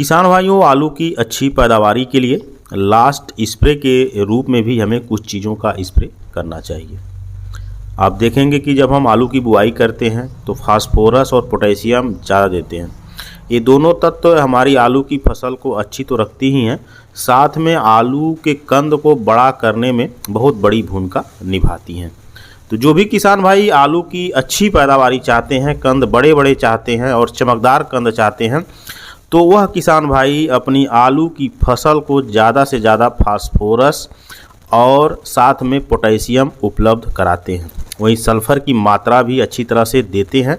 किसान भाइयों, आलू की अच्छी पैदावारी के लिए लास्ट स्प्रे के रूप में भी हमें कुछ चीज़ों का स्प्रे करना चाहिए। आप देखेंगे कि जब हम आलू की बुआई करते हैं तो फास्फोरस और पोटेशियम ज़्यादा देते हैं। ये दोनों तत्व हमारी आलू की फसल को अच्छी तो रखती ही हैं, साथ में आलू के कंद को बड़ा करने में बहुत बड़ी भूमिका निभाती हैं। तो जो भी किसान भाई आलू की अच्छी पैदावारी चाहते हैं, कंद बड़े बड़े चाहते हैं और चमकदार कंद चाहते हैं, तो वह किसान भाई अपनी आलू की फसल को ज़्यादा से ज़्यादा फास्फोरस और साथ में पोटेशियम उपलब्ध कराते हैं। वहीं सल्फ़र की मात्रा भी अच्छी तरह से देते हैं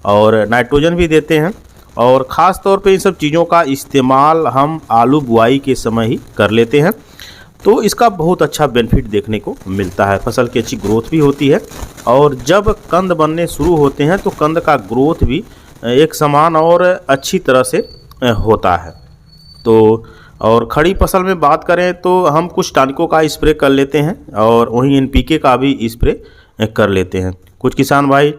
और नाइट्रोजन भी देते हैं। और ख़ास तौर पे इन सब चीज़ों का इस्तेमाल हम आलू बुआई के समय ही कर लेते हैं, तो इसका बहुत अच्छा बेनिफिट देखने को मिलता है। फसल की अच्छी ग्रोथ भी होती है और जब कंद बनने शुरू होते हैं तो कंद का ग्रोथ भी एक समान और अच्छी तरह से होता है। तो और खड़ी फसल में बात करें तो हम कुछ टॉनिकों का स्प्रे कर लेते हैं और वहीं NPK का भी स्प्रे कर लेते हैं। कुछ किसान भाई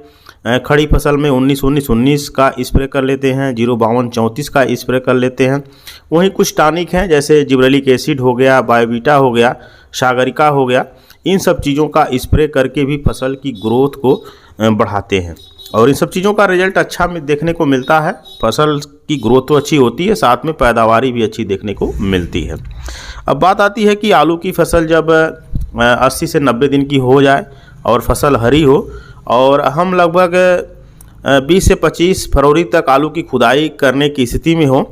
खड़ी फसल में 19-19-19 का स्प्रे कर लेते हैं, 052-34 का स्प्रे कर लेते हैं। वहीं कुछ टॉनिक हैं जैसे जिब्रेलिक एसिड हो गया, बायोवीटा हो गया, सागरिका हो गया, इन सब चीज़ों का स्प्रे करके भी फसल की ग्रोथ को बढ़ाते हैं और इन सब चीज़ों का रिजल्ट अच्छा देखने को मिलता है। फसल की ग्रोथ तो अच्छी होती है, साथ में पैदावारी भी अच्छी देखने को मिलती है। अब बात आती है कि आलू की फसल जब 80 से 90 दिन की हो जाए और फसल हरी हो और हम लगभग 20 से 25 फरवरी तक आलू की खुदाई करने की स्थिति में हो,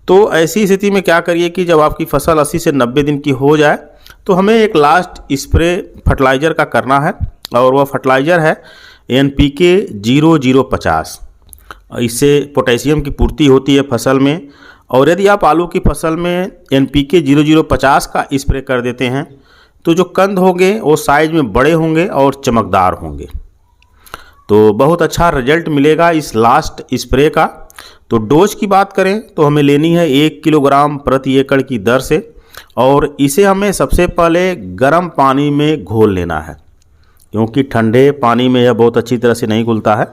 तो ऐसी स्थिति में क्या करिए कि जब आपकी फसल 80 से 90 दिन की हो जाए तो हमें एक लास्ट स्प्रे फर्टिलाइज़र का करना है और वह फर्टिलाइज़र है NPK 0050। इससे पोटेशियम की पूर्ति होती है फसल में। और यदि आप आलू की फसल में NPK 0050 का स्प्रे कर देते हैं तो जो कंद होंगे वो साइज में बड़े होंगे और चमकदार होंगे, तो बहुत अच्छा रिजल्ट मिलेगा इस लास्ट स्प्रे का। तो डोज की बात करें तो हमें लेनी है 1 किलोग्राम प्रति एकड़ की दर से और इसे हमें सबसे पहले गर्म पानी में घोल लेना है, क्योंकि ठंडे पानी में यह बहुत अच्छी तरह से नहीं घुलता है।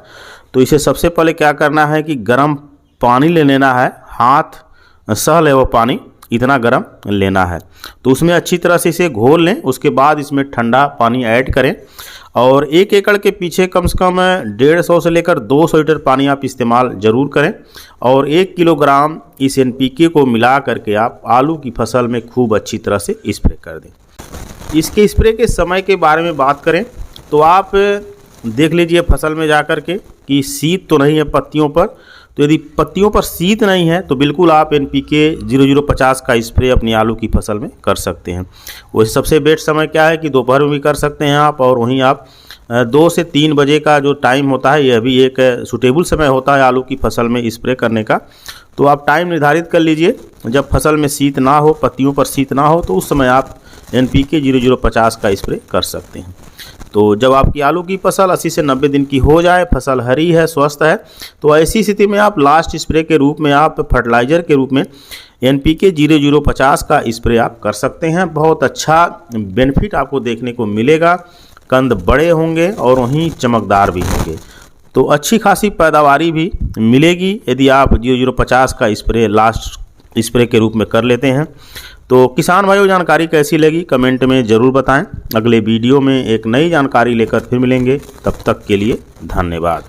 तो इसे सबसे पहले क्या करना है कि गर्म पानी ले लेना है, हाथ सह ले वो पानी, इतना गर्म लेना है। तो उसमें अच्छी तरह से इसे घोल लें, उसके बाद इसमें ठंडा पानी ऐड करें और 1 एकड़ के पीछे कम से कम 150 से लेकर 200 लीटर पानी आप इस्तेमाल ज़रूर करें और 1 किलोग्राम इस NPK को मिला करके आप आलू की फसल में खूब अच्छी तरह से स्प्रे कर दें। इसके स्प्रे के समय के बारे में बात करें तो आप देख लीजिए फसल में जा कर के कि शीत तो नहीं है पत्तियों पर। तो यदि पत्तियों पर शीत नहीं है तो बिल्कुल आप NPK 0050 का स्प्रे अपनी आलू की फसल में कर सकते हैं। वैसे सबसे बेस्ट समय क्या है कि दोपहर में भी कर सकते हैं आप, और वहीं आप 2 से 3 बजे का जो टाइम होता है यह भी एक सूटेबल समय होता है आलू की फसल में स्प्रे करने का। तो आप टाइम निर्धारित कर लीजिए, जब फसल में शीत ना हो, पत्तियों पर शीत ना हो, तो उस समय आप NPK 0050 का स्प्रे कर सकते हैं। तो जब आपकी आलू की फसल 80 से 90 दिन की हो जाए, फसल हरी है, स्वस्थ है, तो ऐसी स्थिति में आप लास्ट स्प्रे के रूप में आप फर्टिलाइज़र के रूप में NPK 0050 का स्प्रे आप कर सकते हैं। बहुत अच्छा बेनिफिट आपको देखने को मिलेगा, कंद बड़े होंगे और वहीं चमकदार भी होंगे, तो अच्छी खासी पैदावारी भी मिलेगी यदि आप 0050 का स्प्रे लास्ट स्प्रे के रूप में कर लेते हैं। तो किसान भाइयों, जानकारी कैसी लगी कमेंट में ज़रूर बताएं। अगले वीडियो में एक नई जानकारी लेकर फिर मिलेंगे, तब तक के लिए धन्यवाद।